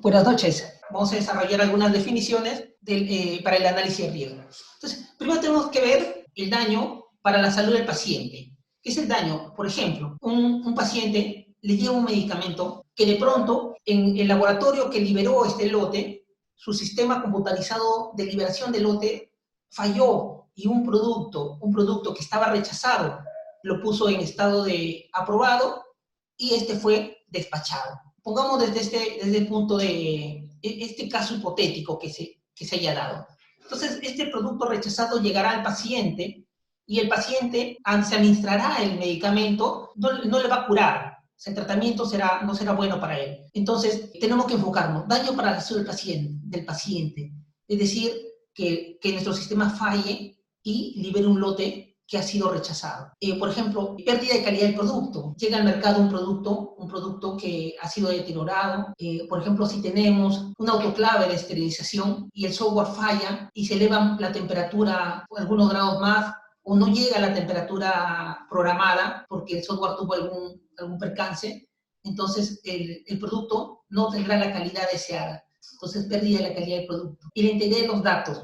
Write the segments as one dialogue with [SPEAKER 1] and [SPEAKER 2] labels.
[SPEAKER 1] Buenas noches. Vamos a desarrollar algunas definiciones para el análisis de riesgo. Entonces, primero tenemos que ver el daño para la salud del paciente. ¿Qué es el daño? Por ejemplo, un paciente le lleva un medicamento que de pronto en el laboratorio que liberó este lote, su sistema computarizado de liberación del lote falló y un producto que estaba rechazado lo puso en estado de aprobado y este fue despachado. Pongamos desde el punto de este caso hipotético que se haya dado. Entonces, este producto rechazado llegará al paciente y el paciente se administrará el medicamento, no le va a curar. El tratamiento no será bueno para él. Entonces, tenemos que enfocarnos. Daño para la salud del paciente. Es decir, que nuestro sistema falle y libere un lote que ha sido rechazado. Por ejemplo, pérdida de calidad del producto. Llega al mercado un producto que ha sido deteriorado. Por ejemplo, si tenemos un autoclave de esterilización y el software falla y se eleva la temperatura algunos grados más, o no llega a la temperatura programada porque el software tuvo algún percance, entonces el producto no tendrá la calidad deseada. Entonces, pérdida de la calidad del producto. Y la integridad de los datos.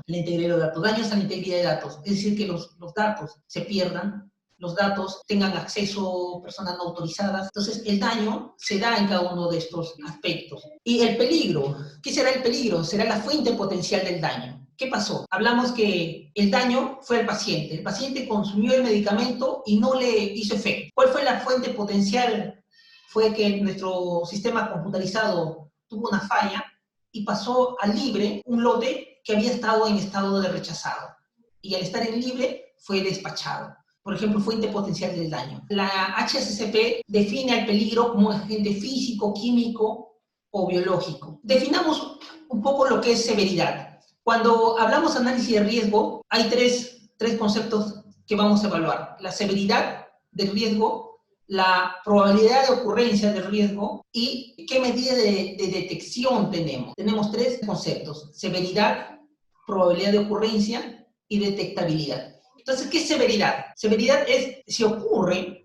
[SPEAKER 1] Daños a la integridad de datos. Es decir, que los datos se pierdan, los datos tengan acceso personas no autorizadas. Entonces, el daño se da en cada uno de estos aspectos. Y el peligro. ¿Qué será el peligro? Será la fuente potencial del daño. ¿Qué pasó? Hablamos que el daño fue al paciente. El paciente consumió el medicamento y no le hizo efecto. ¿Cuál fue la fuente potencial? Fue que nuestro sistema computarizado tuvo una falla y pasó a libre un lote que había estado en estado de rechazado. Y al estar en libre fue despachado. Por ejemplo, fuente potencial del daño. La HACCP define al peligro como agente físico, químico o biológico. Definamos un poco lo que es severidad. Cuando hablamos de análisis de riesgo, hay tres conceptos que vamos a evaluar. La severidad del riesgo, la probabilidad de ocurrencia del riesgo y qué medida de detección tenemos. Tenemos tres conceptos: severidad, probabilidad de ocurrencia y detectabilidad. Entonces, ¿qué es severidad? Severidad es si ocurre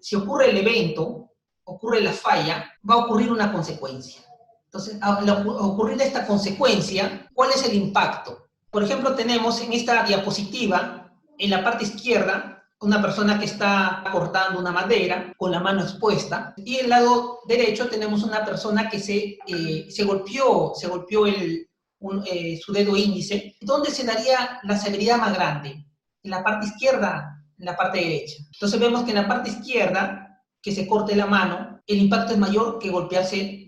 [SPEAKER 1] el evento, ocurre la falla, va a ocurrir una consecuencia. Entonces, al ocurrir esta consecuencia, ¿cuál es el impacto? Por ejemplo, tenemos en esta diapositiva, en la parte izquierda, una persona que está cortando una madera con la mano expuesta, y en el lado derecho tenemos una persona que se golpeó su dedo índice. ¿Dónde se daría la severidad más grande? ¿En la parte izquierda? ¿En la parte derecha? Entonces vemos que en la parte izquierda, que se corte la mano, el impacto es mayor que golpearse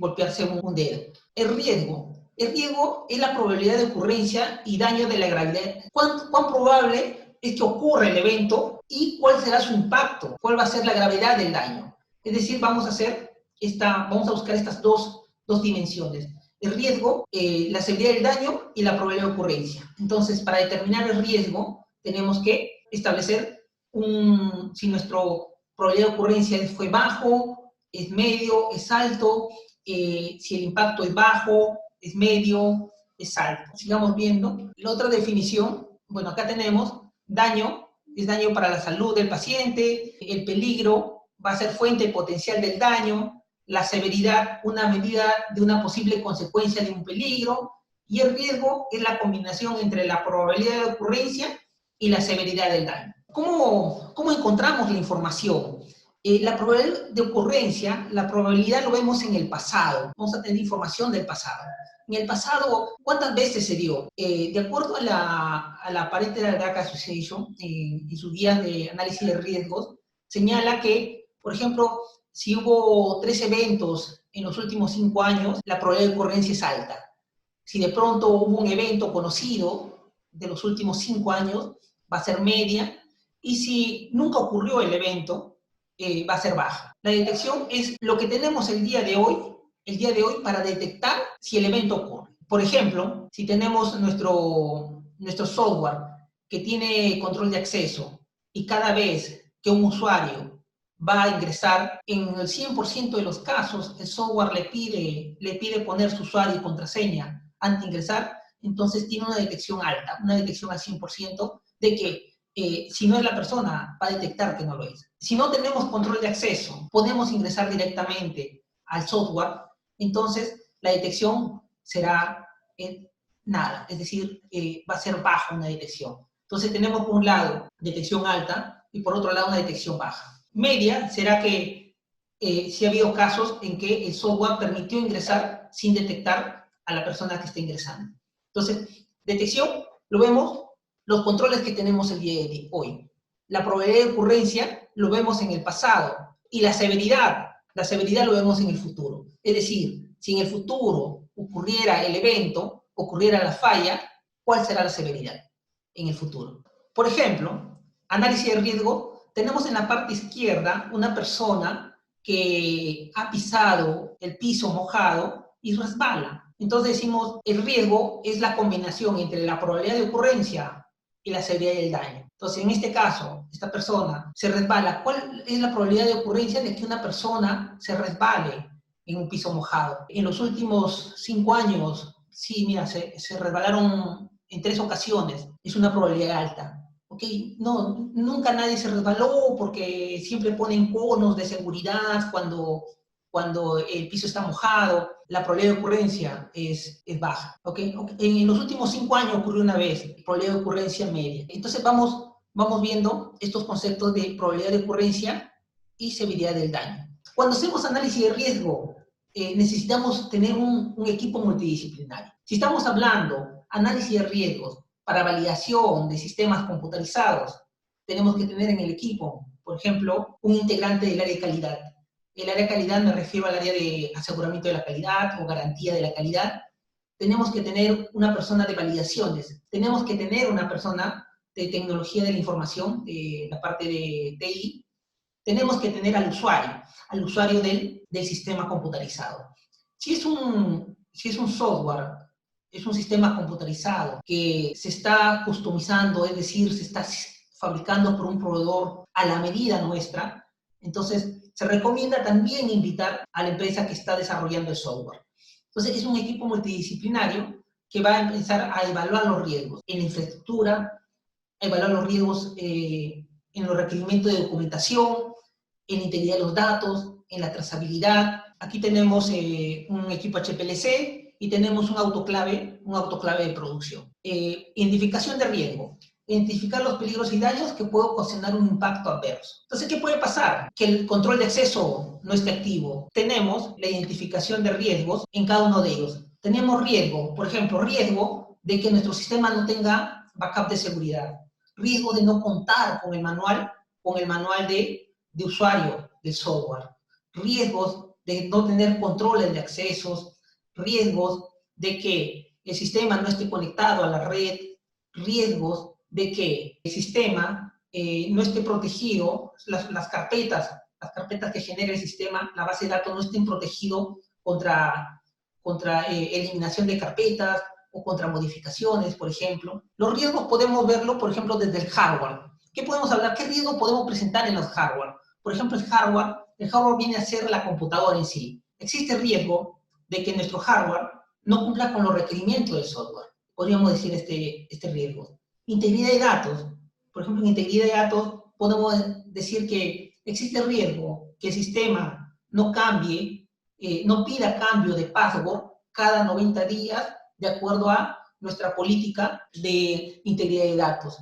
[SPEAKER 1] un dedo. El riesgo es la probabilidad de ocurrencia y daño de la gravedad. ¿Cuán probable es que ocurra el evento y cuál será su impacto? ¿Cuál va a ser la gravedad del daño? Es decir, vamos a buscar estas dos dimensiones. El riesgo, la severidad del daño y la probabilidad de ocurrencia. Entonces, para determinar el riesgo, tenemos que establecer si nuestro probabilidad de ocurrencia fue bajo, es medio, es alto, si el impacto es bajo, es medio, es alto. Sigamos viendo. La otra definición, bueno, acá tenemos daño, es daño para la salud del paciente, el peligro va a ser fuente potencial del daño, la severidad, una medida de una posible consecuencia de un peligro, y el riesgo es la combinación entre la probabilidad de ocurrencia y la severidad del daño. ¿Cómo encontramos la información? La probabilidad de ocurrencia, la probabilidad lo vemos en el pasado. Vamos a tener información del pasado. En el pasado, ¿cuántas veces se dio? De acuerdo a la Pareto Drug Association, en sus guías de análisis de riesgos, señala que, por ejemplo, si hubo 3 eventos en los últimos 5 años, la probabilidad de ocurrencia es alta. Si de pronto hubo un evento conocido de los últimos 5 años, va a ser media, y si nunca ocurrió el evento, va a ser baja. La detección es lo que tenemos el día de hoy para detectar si el evento ocurre. Por ejemplo, si tenemos nuestro software que tiene control de acceso y cada vez que un usuario va a ingresar, en el 100% de los casos el software le pide poner su usuario y contraseña antes de ingresar, entonces tiene una detección alta, una detección al 100% de que si no es la persona, va a detectar que no lo es. Si no tenemos control de acceso, podemos ingresar directamente al software, entonces la detección será nada, es decir, va a ser baja una detección. Entonces tenemos por un lado detección alta y por otro lado una detección baja. Media será que sí ha habido casos en que el software permitió ingresar sin detectar a la persona que está ingresando. Entonces, detección, lo vemos, los controles que tenemos el día de hoy. La probabilidad de ocurrencia lo vemos en el pasado. Y la severidad lo vemos en el futuro. Es decir, si en el futuro ocurriera el evento, ocurriera la falla, ¿cuál será la severidad en el futuro? Por ejemplo, análisis de riesgo, tenemos en la parte izquierda una persona que ha pisado el piso mojado y resbala. Entonces decimos, el riesgo es la combinación entre la probabilidad de ocurrencia y la severidad del daño. Entonces, en este caso, esta persona se resbala. ¿Cuál es la probabilidad de ocurrencia de que una persona se resbale en un piso mojado? En los últimos 5 años, sí, mira, se resbalaron en 3 ocasiones. Es una probabilidad alta. ¿Ok? No, nunca nadie se resbaló porque siempre ponen conos de seguridad cuando el piso está mojado, la probabilidad de ocurrencia es baja. ¿Okay? En los últimos 5 años ocurrió una vez, probabilidad de ocurrencia media. Entonces vamos viendo estos conceptos de probabilidad de ocurrencia y severidad del daño. Cuando hacemos análisis de riesgo, necesitamos tener un equipo multidisciplinario. Si estamos hablando análisis de riesgos para validación de sistemas computarizados, tenemos que tener en el equipo, por ejemplo, un integrante del área de calidad. El área de calidad me refiero al área de aseguramiento de la calidad o garantía de la calidad. Tenemos que tener una persona de validaciones, tenemos que tener una persona de tecnología de la información, de la parte de TI, tenemos que tener al usuario del sistema computarizado. Si es un software, es un sistema computarizado que se está customizando, es decir, se está fabricando por un proveedor a la medida nuestra, entonces se recomienda también invitar a la empresa que está desarrollando el software. Entonces es un equipo multidisciplinario que va a empezar a evaluar los riesgos en la infraestructura, a evaluar los riesgos en los requerimientos de documentación, en la integridad de los datos, en la trazabilidad. Aquí tenemos un equipo HPLC y tenemos un autoclave de producción. Identificación de riesgo. Identificar los peligros y daños que pueden ocasionar un impacto adverso. Entonces, ¿qué puede pasar? Que el control de acceso no esté activo. Tenemos la identificación de riesgos en cada uno de ellos. Tenemos riesgo, por ejemplo, riesgo de que nuestro sistema no tenga backup de seguridad. Riesgo de no contar con el manual de usuario del software, riesgos de no tener controles de accesos, riesgos de que el sistema no esté conectado a la red, riesgos de que el sistema no esté protegido, las carpetas que genera el sistema, la base de datos no estén protegidos contra eliminación de carpetas o contra modificaciones, por ejemplo. Los riesgos podemos verlo, por ejemplo, desde el hardware. ¿Qué podemos hablar? ¿Qué riesgo podemos presentar en los hardware? Por ejemplo, el hardware viene a ser la computadora en sí. Existe riesgo de que nuestro hardware no cumpla con los requerimientos del software. Podríamos decir este riesgo. Integridad de datos. Por ejemplo, en integridad de datos podemos decir que existe riesgo que el sistema no cambie, no pida cambio de password cada 90 días de acuerdo a nuestra política de integridad de datos.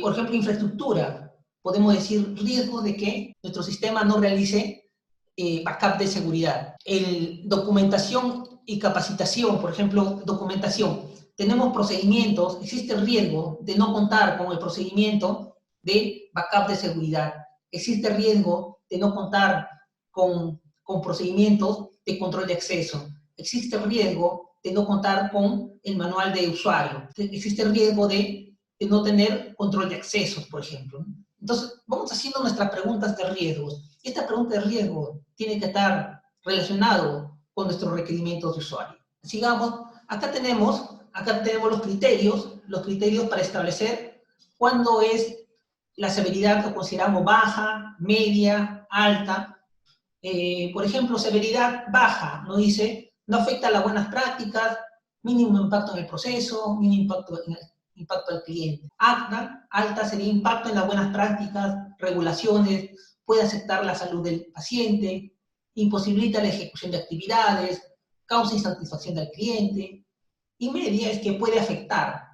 [SPEAKER 1] Por ejemplo, infraestructura. Podemos decir riesgo de que nuestro sistema no realice backup de seguridad. Documentación y capacitación, por ejemplo, documentación. Tenemos procedimientos, existe el riesgo de no contar con el procedimiento de backup de seguridad. Existe el riesgo de no contar con procedimientos de control de acceso. Existe el riesgo de no contar con el manual de usuario. Existe el riesgo de no tener control de accesos, por ejemplo. Entonces, vamos haciendo nuestras preguntas de riesgos. Y esta pregunta de riesgo tiene que estar relacionado con nuestros requerimientos de usuario. Sigamos, acá tenemos los criterios para establecer cuándo es la severidad que consideramos baja, media, alta. Por ejemplo, severidad baja, nos dice, no afecta a las buenas prácticas, mínimo impacto en el proceso, mínimo impacto al cliente. Alta sería impacto en las buenas prácticas, regulaciones, puede afectar la salud del paciente, imposibilita la ejecución de actividades, causa insatisfacción del cliente, y media es que puede afectar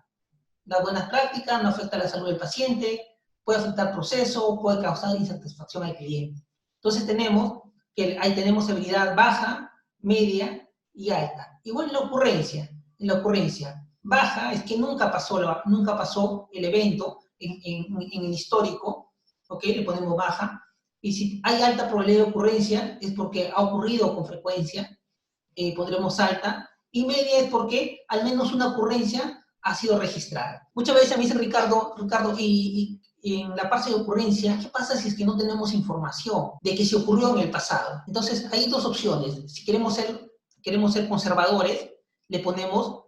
[SPEAKER 1] las buenas prácticas, no afecta la salud del paciente, puede afectar el proceso, puede causar insatisfacción al cliente. Entonces ahí tenemos severidad baja, media y alta. Igual en la ocurrencia baja es que nunca pasó el evento en el histórico, ¿ok? Le ponemos baja. Y si hay alta probabilidad de ocurrencia es porque ha ocurrido con frecuencia, pondremos alta. Y media es porque al menos una ocurrencia ha sido registrada. Muchas veces me dice Ricardo, y en la parte de ocurrencia, ¿qué pasa si es que no tenemos información de que se ocurrió en el pasado? Entonces, hay dos opciones. Si queremos ser conservadores, le ponemos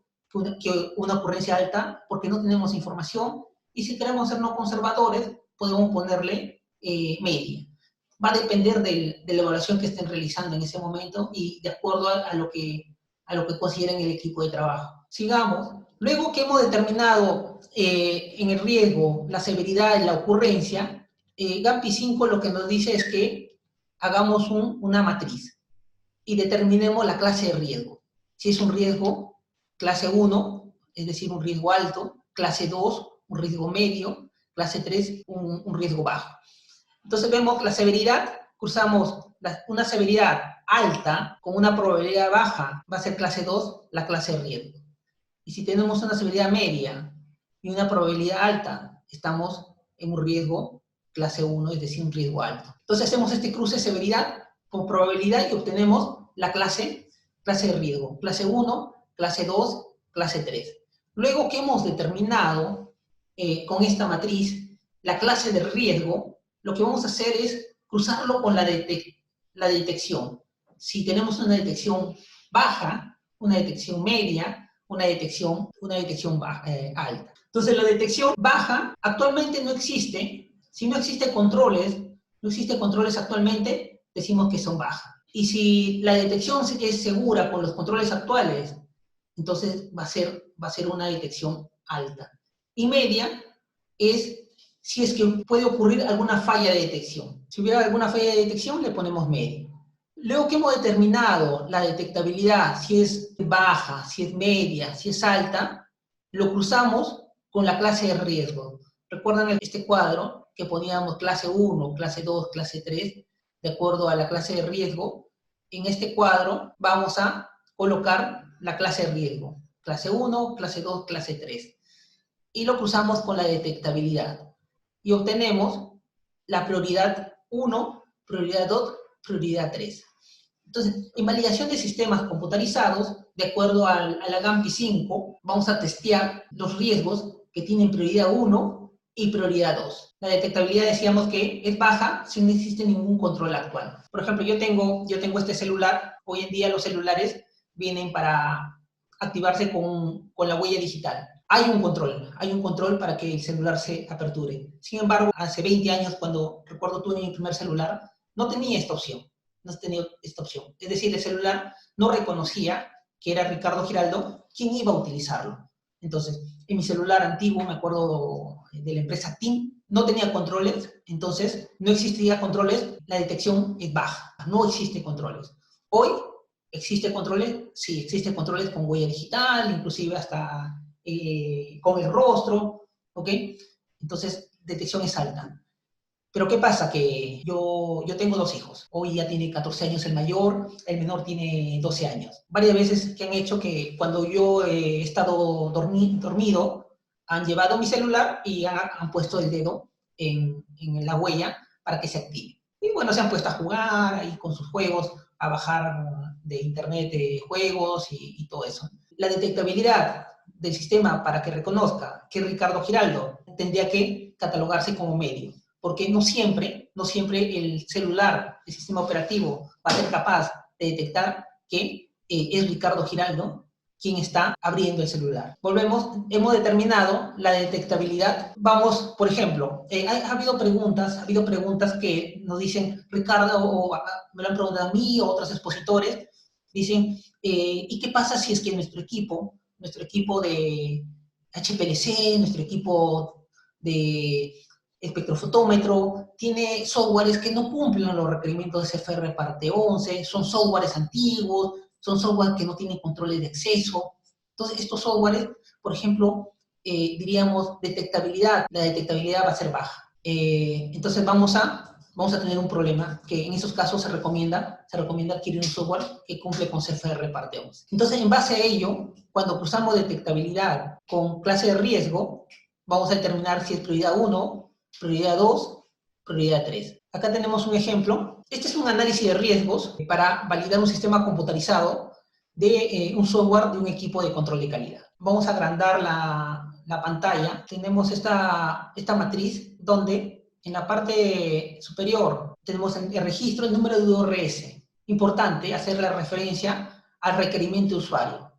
[SPEAKER 1] que una ocurrencia alta porque no tenemos información, y si queremos ser no conservadores, podemos ponerle media. Va a depender de la evaluación que estén realizando en ese momento y de acuerdo a lo que consideren el equipo de trabajo. Sigamos. Luego que hemos determinado en el riesgo la severidad y la ocurrencia, GAMPI 5 lo que nos dice es que hagamos una matriz y determinemos la clase de riesgo. Si es un riesgo clase 1, es decir, un riesgo alto, clase 2, un riesgo medio, clase 3, un riesgo bajo. Entonces vemos la severidad, cruzamos una severidad alta con una probabilidad baja, va a ser clase 2, la clase de riesgo. Y si tenemos una severidad media y una probabilidad alta, estamos en un riesgo clase 1, es decir, un riesgo alto. Entonces hacemos este cruce de severidad con probabilidad y obtenemos la clase de riesgo. Clase 1, clase 2, clase 3. Luego que hemos determinado con esta matriz la clase de riesgo, lo que vamos a hacer es cruzarlo con la detección. Si tenemos una detección baja, una detección media, una detección baja, alta. Entonces, la detección baja actualmente no existe. Si no existe controles actualmente, decimos que son bajas. Y si la detección es segura con los controles actuales, entonces va a ser una detección alta. Y media es si es que puede ocurrir alguna falla de detección. Si hubiera alguna falla de detección, le ponemos media. Luego que hemos determinado la detectabilidad, si es baja, si es media, si es alta, lo cruzamos con la clase de riesgo. ¿Recuerdan este cuadro que poníamos clase 1, clase 2, clase 3, de acuerdo a la clase de riesgo? En este cuadro vamos a colocar la clase de riesgo. Clase 1, clase 2, clase 3. Y lo cruzamos con la detectabilidad. Y obtenemos la prioridad 1, prioridad 2, prioridad 3. Entonces, en validación de sistemas computarizados, de acuerdo a la GAMPI 5, vamos a testear los riesgos que tienen prioridad 1 y prioridad 2. La detectabilidad decíamos que es baja si no existe ningún control actual. Por ejemplo, yo tengo este celular. Hoy en día los celulares vienen para activarse con la huella digital. Hay un control para que el celular se aperture. Sin embargo, hace 20 años, cuando recuerdo tuve mi primer celular, no tenía esta opción. Es decir, el celular no reconocía que era Ricardo Giraldo quien iba a utilizarlo. Entonces, en mi celular antiguo, me acuerdo de la empresa TIM, no tenía controles, entonces no existía controles, la detección es baja, no existe controles. Hoy, ¿existe controles? Sí, existe controles con huella digital, inclusive hasta con el rostro, ¿ok? Entonces, detección es alta. Pero ¿qué pasa? Que yo tengo 2 hijos. Hoy ya tiene 14 años el mayor, el menor tiene 12 años. Varias veces que han hecho que cuando yo he estado dormido, han llevado mi celular y han puesto el dedo en la huella para que se active. Y bueno, se han puesto a jugar ahí con sus juegos, a bajar de internet juegos y todo eso. La detectabilidad del sistema para que reconozca que Ricardo Giraldo tendría que catalogarse como medio, porque no siempre el celular, el sistema operativo, va a ser capaz de detectar que es Ricardo Giraldo quien está abriendo el celular. Volvemos, hemos determinado la detectabilidad. Vamos, por ejemplo, ha habido preguntas que nos dicen, Ricardo, o me lo han preguntado a mí o otros expositores, dicen, ¿y qué pasa si es que nuestro equipo de HPLC, nuestro equipo de espectrofotómetro, tiene softwares que no cumplen los requerimientos de CFR parte 11, son softwares antiguos, son software que no tienen controles de acceso. Entonces, estos softwares, por ejemplo, diríamos detectabilidad, la detectabilidad va a ser baja. Entonces vamos a tener un problema que en esos casos se recomienda adquirir un software que cumple con CFR parte 11. Entonces, en base a ello, cuando cruzamos detectabilidad con clase de riesgo, vamos a determinar si es prioridad 1, prioridad 2, prioridad 3. Acá tenemos un ejemplo. Este es un análisis de riesgos para validar un sistema computarizado de un software de un equipo de control de calidad. Vamos a agrandar la pantalla. Tenemos esta matriz donde en la parte superior tenemos el registro, el número de URS. Importante hacer la referencia al requerimiento de usuario.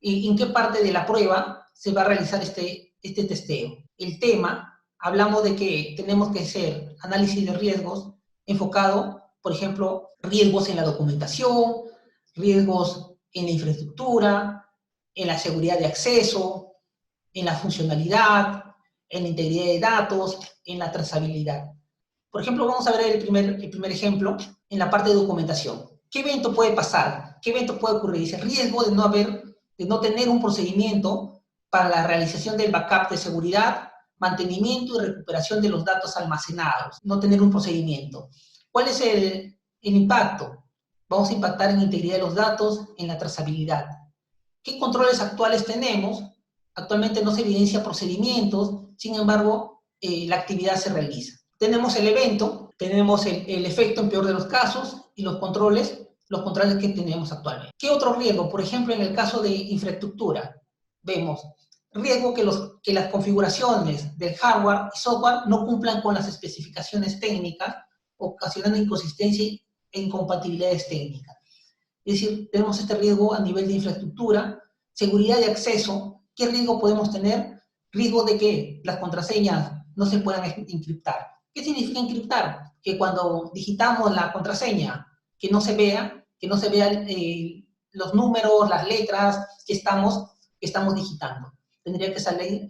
[SPEAKER 1] ¿Y en qué parte de la prueba se va a realizar este testeo? El tema, hablamos de que tenemos que hacer análisis de riesgos enfocado, por ejemplo, riesgos en la documentación, riesgos en la infraestructura, en la seguridad de acceso, en la funcionalidad, en la integridad de datos, en la trazabilidad. Por ejemplo, vamos a ver el primer ejemplo en la parte de documentación. ¿Qué evento puede pasar? ¿Qué evento puede ocurrir? Dice riesgo de no tener un procedimiento para la realización del backup de seguridad, mantenimiento y recuperación de los datos almacenados. No tener un procedimiento. ¿Cuál es el impacto? Vamos a impactar en la integridad de los datos, en la trazabilidad. ¿Qué controles actuales tenemos? Actualmente no se evidencia procedimientos, sin embargo, la actividad se realiza. Tenemos el evento, tenemos el efecto en peor de los casos y los controles que tenemos actualmente. ¿Qué otro riesgo? Por ejemplo, en el caso de infraestructura, vemos riesgo que las configuraciones del hardware y software no cumplan con las especificaciones técnicas, ocasionando inconsistencia e incompatibilidades técnicas. Es decir, tenemos este riesgo a nivel de infraestructura, seguridad de acceso. ¿Qué riesgo podemos tener? Riesgo de que las contraseñas no se puedan encriptar. ¿Qué significa encriptar? Que cuando digitamos la contraseña, que no se vean los números, las letras que estamos digitando. Tendría que salir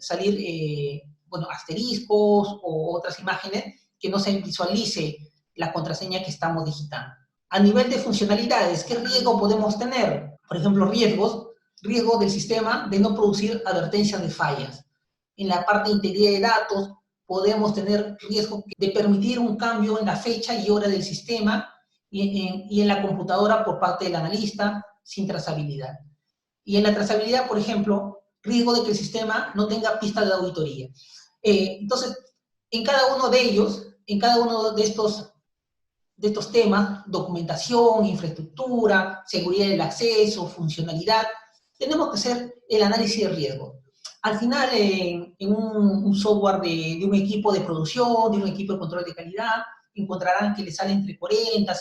[SPEAKER 1] asteriscos o otras imágenes que no se visualice la contraseña que estamos digitando. A nivel de funcionalidades, ¿qué riesgo podemos tener? Por ejemplo, riesgo del sistema de no producir advertencias de fallas. En la parte de integridad de datos, podemos tener riesgo de permitir un cambio en la fecha y hora del sistema y en la computadora por parte del analista sin trazabilidad. Y en la trazabilidad, por ejemplo, riesgo de que el sistema no tenga pistas de auditoría. Entonces, en cada uno de ellos, en cada uno de estos temas, documentación, infraestructura, seguridad del acceso, funcionalidad, tenemos que hacer el análisis de riesgo. Al final, en un software de un equipo de producción, de un equipo de control de calidad, encontrarán que les salen entre 40,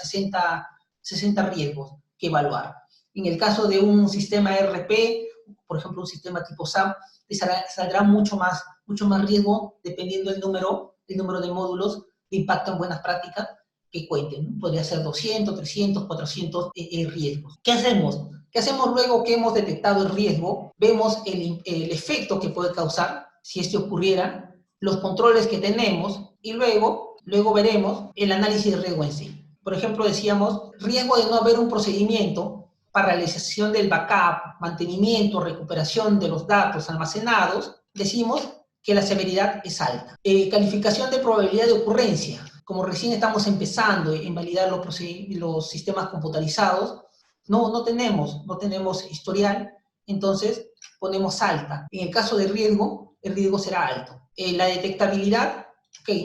[SPEAKER 1] 60 riesgos que evaluar. En el caso de un sistema ERP, por ejemplo, un sistema tipo SAP, les saldrá mucho más riesgo dependiendo del número de módulos de impacto en buenas prácticas que cuenten, ¿no? Podría ser 200, 300, 400 riesgos. ¿Qué hacemos? ¿Qué hacemos luego que hemos detectado el riesgo? Vemos el efecto que puede causar si este ocurriera, los controles que tenemos y luego veremos el análisis de riesgo en sí. Por ejemplo, decíamos, riesgo de no haber un procedimiento para realización del backup, mantenimiento, recuperación de los datos almacenados, decimos que la severidad es alta. Calificación de probabilidad de ocurrencia. Como recién estamos empezando en validar los sistemas computarizados, no tenemos historial, entonces ponemos alta. En el caso de riesgo, el riesgo será alto. La detectabilidad,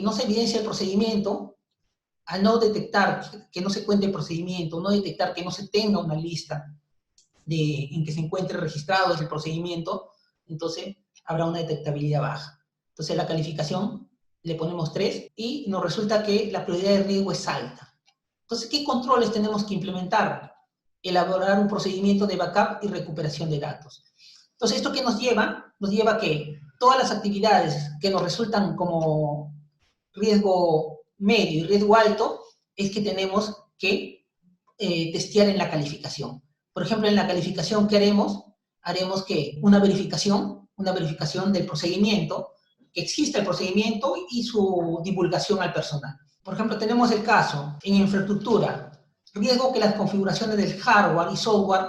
[SPEAKER 1] no se evidencia el procedimiento, al no detectar que no se cuente el procedimiento, no detectar que no se tenga una lista en que se encuentre registrado ese procedimiento, entonces habrá una detectabilidad baja. Entonces la calificación le ponemos 3 y nos resulta que la prioridad de riesgo es alta. Entonces, ¿qué controles tenemos que implementar? Elaborar un procedimiento de backup y recuperación de datos. Entonces, ¿esto qué nos lleva? Nos lleva a que todas las actividades que nos resultan como riesgo medio y riesgo alto, es que tenemos que testear en la calificación. Por ejemplo, en la calificación, ¿qué haremos? Haremos que una verificación del procedimiento, que exista el procedimiento y su divulgación al personal. Por ejemplo, tenemos el caso en infraestructura, riesgo que las configuraciones del hardware y software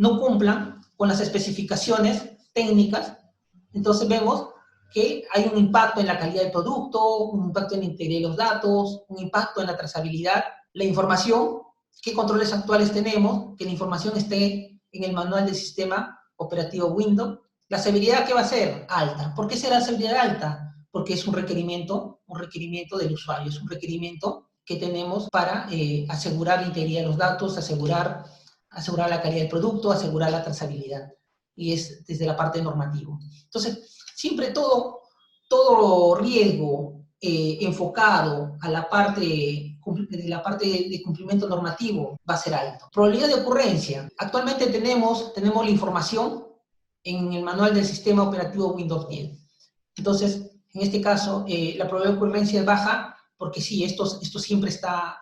[SPEAKER 1] no cumplan con las especificaciones técnicas, entonces vemos que hay un impacto en la calidad del producto, un impacto en la integridad de los datos, un impacto en la trazabilidad, la información, qué controles actuales tenemos, que la información esté en el manual del sistema operativo Windows. La severidad, ¿qué va a ser? Alta. ¿Por qué será severidad alta? Porque es un requerimiento del usuario, es un requerimiento que tenemos para asegurar la integridad de los datos, asegurar la calidad del producto, asegurar la trazabilidad. Y es desde la parte normativa. Entonces, siempre todo riesgo enfocado a la parte de cumplimiento normativo va a ser alto. Probabilidad de ocurrencia. Actualmente tenemos la información en el manual del sistema operativo Windows 10. Entonces, en este caso, la probabilidad de ocurrencia es baja porque sí, esto siempre está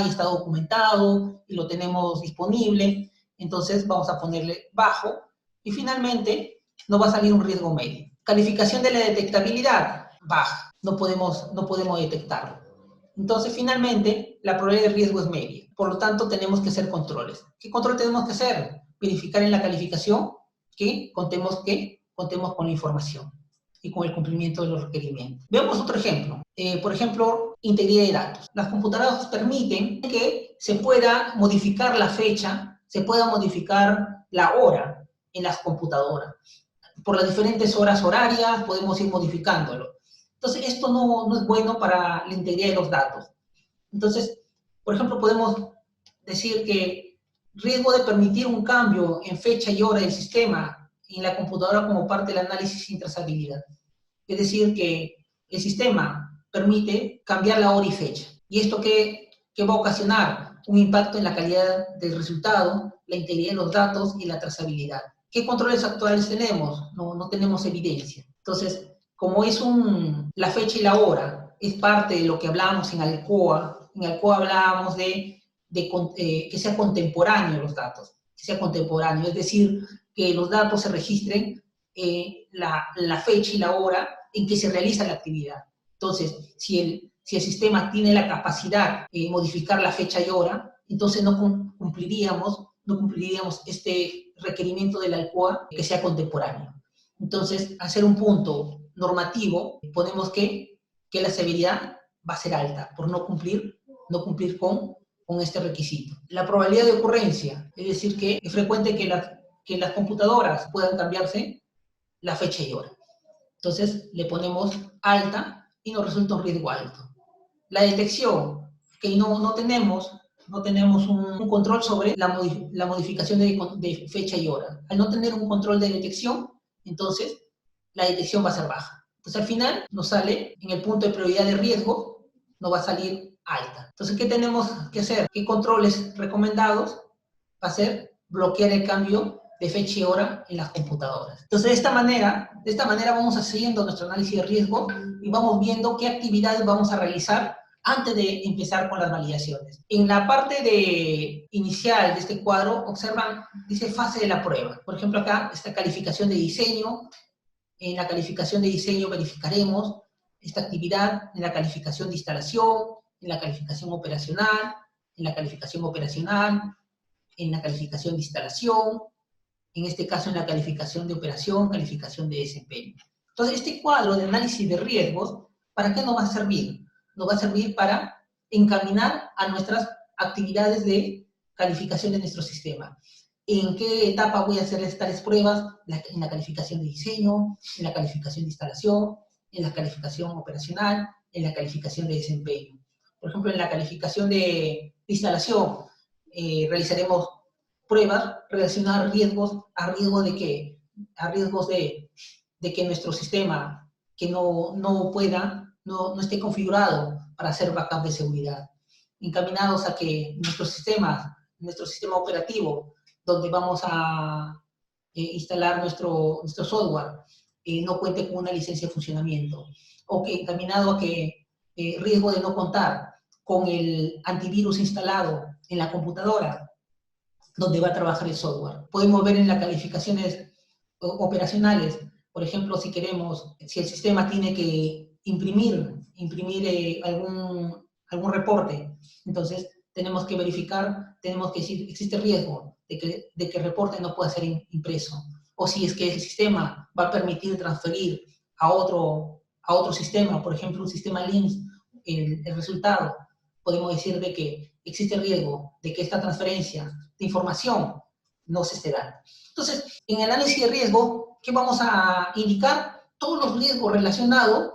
[SPEAKER 1] y está documentado y lo tenemos disponible. Entonces, vamos a ponerle bajo y finalmente nos va a salir un riesgo medio. Calificación de la detectabilidad, baja. No podemos detectarlo. Entonces, finalmente, la probabilidad de riesgo es media. Por lo tanto, tenemos que hacer controles. ¿Qué control tenemos que hacer? Verificar en la calificación que contemos con la información y con el cumplimiento de los requerimientos. Veamos otro ejemplo. Por ejemplo, integridad de datos. Las computadoras permiten que se pueda modificar la fecha, se pueda modificar la hora en las computadoras. Por las diferentes horas horarias podemos ir modificándolo. Entonces, esto no es bueno para la integridad de los datos. Entonces, por ejemplo, podemos decir que riesgo de permitir un cambio en fecha y hora del sistema en la computadora como parte del análisis sin trazabilidad. Es decir, que el sistema permite cambiar la hora y fecha. ¿Y esto qué va a ocasionar? Un impacto en la calidad del resultado, la integridad de los datos y la trazabilidad. ¿Qué controles actuales tenemos? No tenemos evidencia. Entonces, como la fecha y la hora es parte de lo que hablábamos en Alcoa hablábamos de que sea contemporáneo los datos, que sea contemporáneo, es decir, que los datos se registren la fecha y la hora en que se realiza la actividad. Entonces, si el sistema tiene la capacidad de modificar la fecha y hora, entonces no cumpliríamos este requerimiento de la Alcoa que sea contemporáneo. Entonces, hacer un punto normativo, ponemos que la severidad va a ser alta por no cumplir con este requisito. La probabilidad de ocurrencia, es decir, que es frecuente que las computadoras puedan cambiarse la fecha y hora. Entonces, le ponemos alta y nos resulta un riesgo alto. La detección, que no tenemos un control sobre la modificación de fecha y hora. Al no tener un control de detección, entonces la detección va a ser baja. Entonces, al final nos sale, en el punto de prioridad de riesgo, nos va a salir alta. Entonces, ¿qué tenemos que hacer? ¿Qué controles recomendados? Va a ser bloquear el cambio de fecha y hora en las computadoras. Entonces, de esta manera vamos haciendo nuestro análisis de riesgo y vamos viendo qué actividades vamos a realizar antes de empezar con las validaciones. En la parte inicial de este cuadro, observan, dice fase de la prueba. Por ejemplo, acá está calificación de diseño. En la calificación de diseño verificaremos esta actividad, en la calificación de instalación, en la calificación operacional, en la calificación operacional, en la calificación de instalación, en este caso en la calificación de operación, calificación de desempeño. Entonces, este cuadro de análisis de riesgos, ¿para qué nos va a servir? Nos va a servir para encaminar a nuestras actividades de calificación de nuestro sistema. ¿En qué etapa voy a hacer tales pruebas? En la calificación de diseño, en la calificación de instalación, en la calificación operacional, en la calificación de desempeño. Por ejemplo, en la calificación de instalación, realizaremos pruebas relacionadas a riesgos de que nuestro sistema que no esté configurado para hacer backup de seguridad, encaminados a que nuestro sistema operativo, donde vamos a instalar nuestro software, no cuente con una licencia de funcionamiento, o que encaminado a que riesgo de no contar con el antivirus instalado en la computadora donde va a trabajar el software. Podemos ver en las calificaciones operacionales, por ejemplo, si el sistema tiene que imprimir algún reporte, entonces tenemos que verificar, tenemos que decir, existe riesgo de que el reporte no pueda ser impreso, o si es que el sistema va a permitir transferir a otro sistema, por ejemplo, un sistema LIMS, el resultado, podemos decir de que existe riesgo de que esta transferencia de información no se esté dando. Entonces, en el análisis de riesgo, ¿qué vamos a indicar? Todos los riesgos relacionados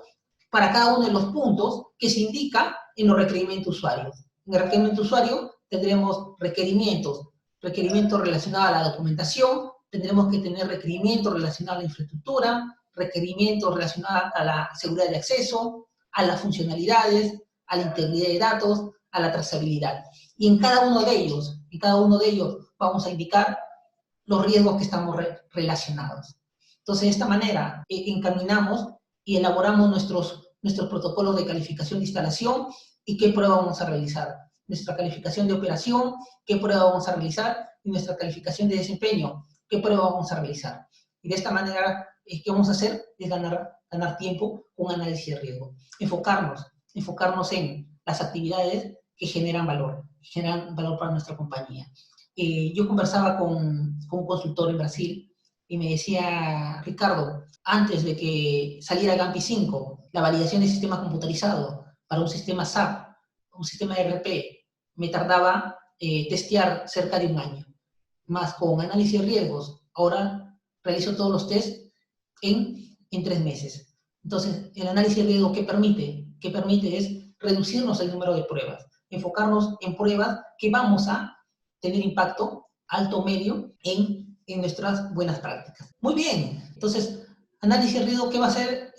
[SPEAKER 1] para cada uno de los puntos que se indica en los requerimientos usuarios. En el requerimiento usuario tendremos requerimientos relacionados a la documentación, tendremos que tener requerimientos relacionados a la infraestructura, requerimientos relacionados a la seguridad de acceso, a las funcionalidades, a la integridad de datos, a la trazabilidad. Y en cada uno de ellos vamos a indicar los riesgos que estamos relacionados. Entonces, de esta manera, encaminamos y elaboramos nuestros protocolos de calificación de instalación y qué prueba vamos a realizar. Nuestra calificación de operación, qué prueba vamos a realizar, y nuestra calificación de desempeño, qué prueba vamos a realizar. Y de esta manera, ¿qué vamos a hacer? Es ganar tiempo con análisis de riesgo. Enfocarnos en las actividades que generan valor para nuestra compañía. Yo conversaba con un consultor en Brasil y me decía, Ricardo, antes de que saliera GAMPI 5, la validación del sistema computarizado para un sistema SAP, un sistema ERP, me tardaba testear cerca de un año. Más con análisis de riesgos, ahora realizo todos los tests en 3 meses. Entonces, el análisis de riesgo, ¿qué permite? ¿Qué permite? Es reducirnos el número de pruebas, enfocarnos en pruebas que vamos a tener impacto alto o medio en nuestras buenas prácticas. Muy bien, entonces, análisis de riesgo, ¿qué va a hacer?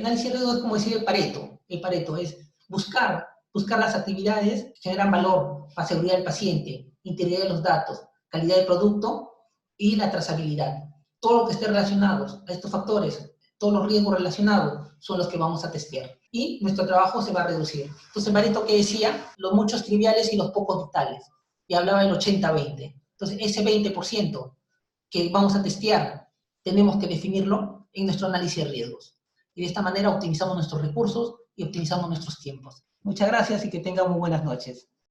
[SPEAKER 1] Análisis de riesgo es como decir el Pareto. El Pareto es buscar las actividades que generan valor para seguridad del paciente, integridad de los datos, calidad de producto y la trazabilidad. Todo lo que esté relacionado a estos factores, todos los riesgos relacionados son los que vamos a testear. Y nuestro trabajo se va a reducir. Entonces, Pareto, ¿qué decía? Los muchos triviales y los pocos vitales. Y hablaba del 80-20. Entonces, ese 20% que vamos a testear, tenemos que definirlo en nuestro análisis de riesgos. Y de esta manera optimizamos nuestros recursos y optimizamos nuestros tiempos. Muchas gracias y que tengan muy buenas noches.